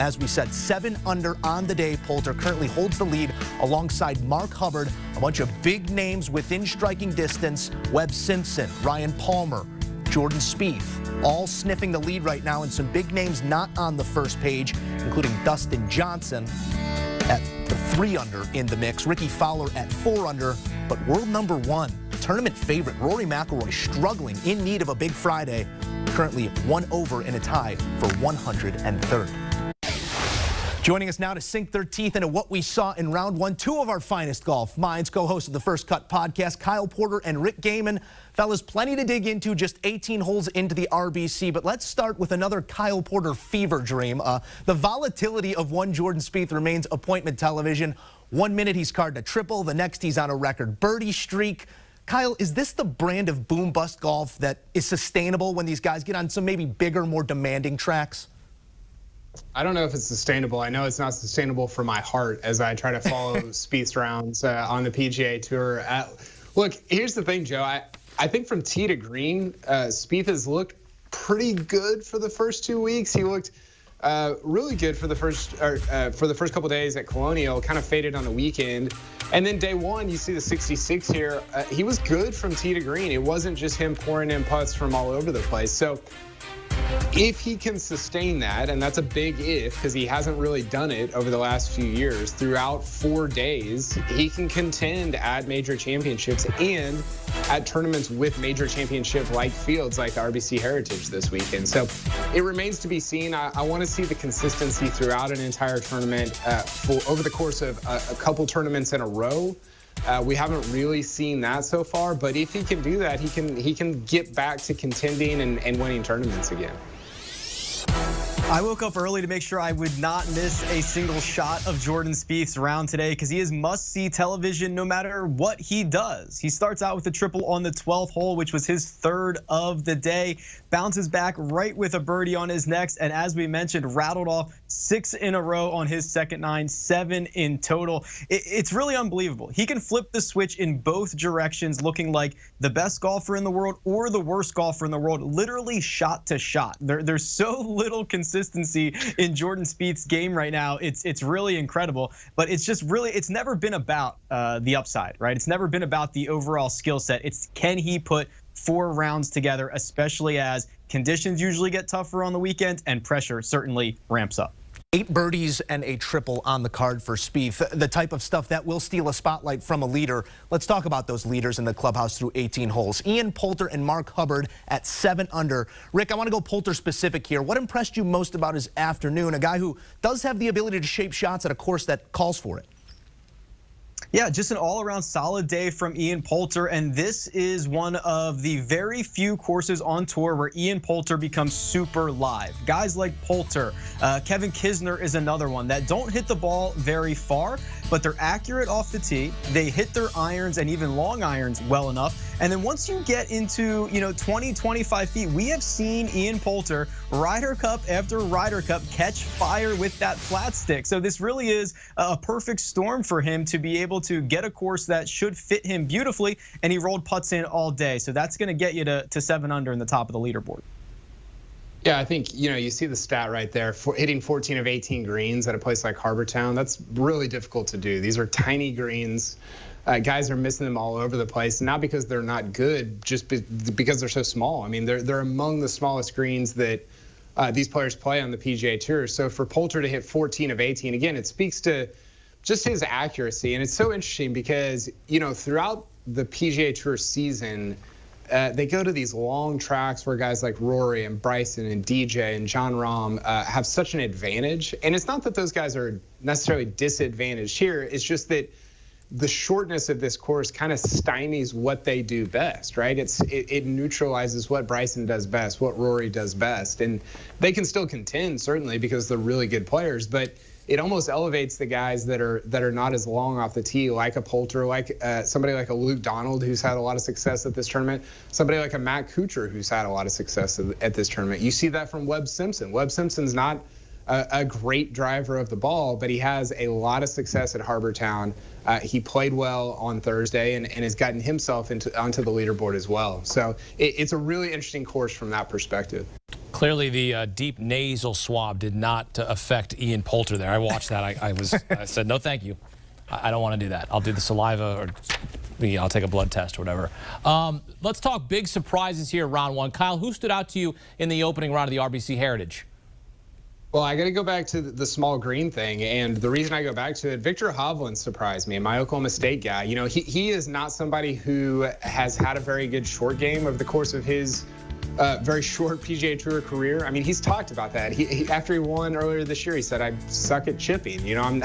As we said, 7 under on the day. Poulter currently holds the lead alongside Mark Hubbard, a bunch of big names within striking distance. Webb Simpson, Ryan Palmer, Jordan Spieth, all sniffing the lead right now, and some big names not on the first page, including Dustin Johnson at the 3 under in the mix. Ricky Fowler at 4 under, but world number 1, tournament favorite Rory McIlroy struggling, in need of a big Friday, currently 1 over in a tie for 103rd. Joining us now to sink their teeth into what we saw in round 1, 2 of our finest golf minds, co-host of the First Cut podcast, Kyle Porter and Rick Gehman. Fellas, plenty to dig into, just 18 holes into the RBC, but let's start with another Kyle Porter fever dream. The volatility of one Jordan Spieth remains appointment television. 1 minute he's carded a triple, the next he's on a record birdie streak. Kyle, is this the brand of boom-bust golf that is sustainable when these guys get on some maybe bigger, more demanding tracks? I don't know if it's sustainable. I know it's not sustainable for my heart as I try to follow Spieth's rounds on the PGA Tour. Look, here's the thing, Joe. I think from tee to green, Spieth has looked pretty good for the first 2 weeks. He looked really good for the first couple days at Colonial, kind of faded on the weekend. And then day 1, you see the 66 here. He was good from tee to green. It wasn't just him pouring in putts from all over the place. So if he can sustain that, and that's a big if because he hasn't really done it over the last few years, throughout 4 days, he can contend at major championships and at tournaments with major championship-like fields like the RBC Heritage this weekend. So it remains to be seen. I want to see the consistency throughout an entire tournament over the course of a couple tournaments in a row. We haven't really seen that so far, but if he can do that, he can get back to contending and winning tournaments again. I woke up early to make sure I would not miss a single shot of Jordan Spieth's round today because he is must-see television no matter what he does. He starts out with a triple on the 12th hole, which was his 3rd of the day, bounces back right with a birdie on his next, and as we mentioned, rattled off 6 in a row on his second 9, 7 in total. It's really unbelievable. He can flip the switch in both directions, looking like the best golfer in the world or the worst golfer in the world, literally shot to shot. There's so little consistency in Jordan Spieth's game right now. It's really incredible, but it's never been about the upside, right? It's never been about the overall skill set. It's can he put 4 rounds together, especially as conditions usually get tougher on the weekend and pressure certainly ramps up. 8 birdies and a triple on the card for Spieth, the type of stuff that will steal a spotlight from a leader. Let's talk about those leaders in the clubhouse through 18 holes. Ian Poulter and Mark Hubbard at 7 under. Rick, I want to go Poulter specific here. What impressed you most about his afternoon? A guy who does have the ability to shape shots at a course that calls for it. Yeah, just an all-around solid day from Ian Poulter, and this is one of the very few courses on tour where Ian Poulter becomes super live. Guys like Poulter, Kevin Kisner is another one that don't hit the ball very far, but they're accurate off the tee. They hit their irons and even long irons well enough. And then once you get into 20, 25 feet, we have seen Ian Poulter, Ryder Cup after Ryder Cup, catch fire with that flat stick. So this really is a perfect storm for him to be able to get a course that should fit him beautifully, and he rolled putts in all day. So that's going to get you to 7 under in the top of the leaderboard. Yeah, I think, you see the stat right there, for hitting 14 of 18 greens at a place like Harbour Town. That's really difficult to do. These are tiny greens. Guys are missing them all over the place, not because they're not good, just because they're so small. I mean, they're among the smallest greens that these players play on the PGA Tour. So for Poulter to hit 14 of 18, again, it speaks to just his accuracy. And it's so interesting because, throughout the PGA Tour season, they go to these long tracks where guys like Rory and Bryson and DJ and Jon Rahm have such an advantage. And it's not that those guys are necessarily disadvantaged here. It's just that the shortness of this course kind of stymies what they do best, right? It neutralizes what Bryson does best, what Rory does best. And they can still contend, certainly, because they're really good players. But it almost elevates the guys that are not as long off the tee, like a Poulter, like somebody like a Luke Donald, who's had a lot of success at this tournament, somebody like a Matt Kuchar, who's had a lot of success at this tournament. You see that from Webb Simpson. Webb Simpson's not a great driver of the ball, but he has a lot of success at Harbour Town. He played well on Thursday and has gotten himself onto the leaderboard as well. So it's a really interesting course from that perspective. Clearly, the deep nasal swab did not affect Ian Poulter there. I watched that. I said, no, thank you. I don't want to do that. I'll do the saliva or I'll take a blood test or whatever. Let's talk big surprises here, round one. Kyle, who stood out to you in the opening round of the RBC Heritage? Well, I got to go back to the small green thing, and the reason I go back to it, Viktor Hovland surprised me, my Oklahoma State guy. You know, he is not somebody who has had a very good short game over the course of his very short PGA Tour career. I mean, he's talked about that. After he won earlier this year, he said, "I suck at chipping. You know,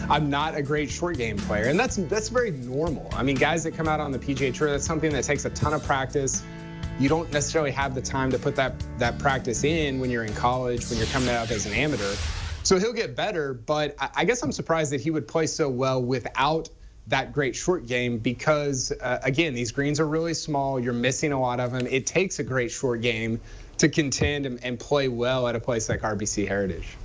I'm not a great short game player," and that's very normal. I mean, guys that come out on the PGA Tour, that's something that takes a ton of practice. You don't necessarily have the time to put that practice in when you're in college, when you're coming up as an amateur. So he'll get better, but I guess I'm surprised that he would play so well without that great short game because, again, these greens are really small. You're missing a lot of them. It takes a great short game to contend and play well at a place like RBC Heritage.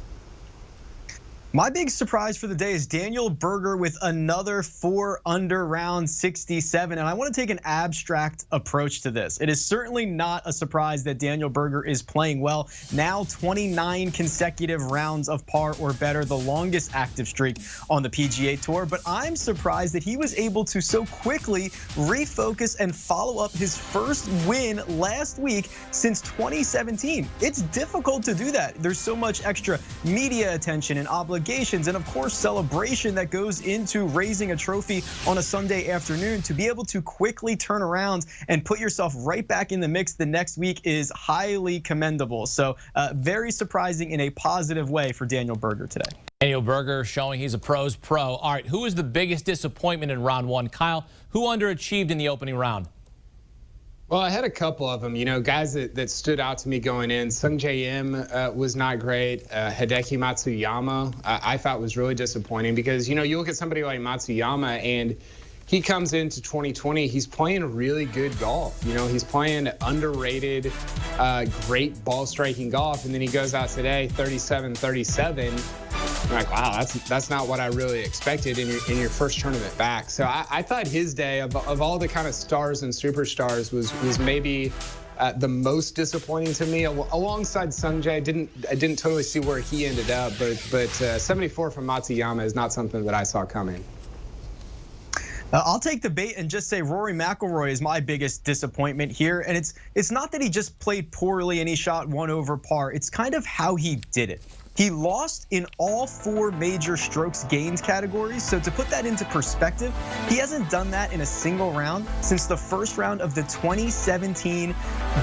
My big surprise for the day is Daniel Berger with another 4-under round 67. And I want to take an abstract approach to this. It is certainly not a surprise that Daniel Berger is playing well. Now 29 consecutive rounds of par or better, the longest active streak on the PGA Tour. But I'm surprised that he was able to so quickly refocus and follow up his first win last week since 2017. It's difficult to do that. There's so much extra media attention and obligations and, of course, celebration that goes into raising a trophy on a Sunday afternoon. To be able to quickly turn around and put yourself right back in the mix the next week is highly commendable. So very surprising in a positive way for Daniel Berger today. Daniel Berger showing he's a pro's pro. All right, who is the biggest disappointment in round one? Kyle, who underachieved in the opening round? Well, I had a couple of them, you know, guys that stood out to me going in. Sungjae Im was not great. Hideki Matsuyama, I thought was really disappointing because, you know, you look at somebody like Matsuyama and he comes into 2020, he's playing really good golf. You know, he's playing underrated, great ball striking golf. And then he goes out today, 37-37. I'm like, wow, that's not what I really expected in your first tournament back. So I thought his day of all the kind of stars and superstars was maybe the most disappointing to me. Alongside Sungjae, I didn't totally see where he ended up, but 74 from Matsuyama is not something that I saw coming. I'll take the bait and just say Rory McIlroy is my biggest disappointment here. And it's not that he just played poorly and he shot 1 over par. It's kind of how he did it. He lost in all 4 major strokes gained categories. So to put that into perspective, he hasn't done that in a single round since the first round of the 2017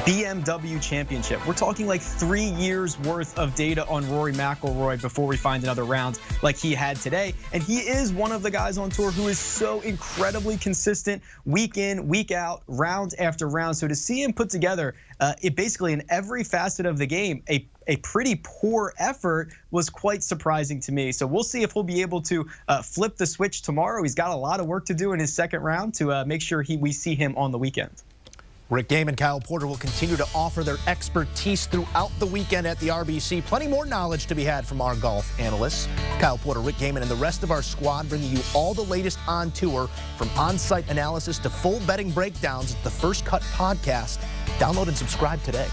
BMW Championship. We're talking like 3 years worth of data on Rory McIlroy before we find another round like he had today. And he is one of the guys on tour who is so incredibly consistent week in, week out, round after round. So to see him put together it basically in every facet of the game, a pretty poor effort was quite surprising to me. So we'll see if he'll be able to flip the switch tomorrow. He's got a lot of work to do in his second round to make sure we see him on the weekend. Rick Gehman and Kyle Porter will continue to offer their expertise throughout the weekend at the RBC. Plenty more knowledge to be had from our golf analysts. Kyle Porter, Rick Gehman, and the rest of our squad bringing you all the latest on tour, from on-site analysis to full betting breakdowns at the First Cut podcast. Download and subscribe today.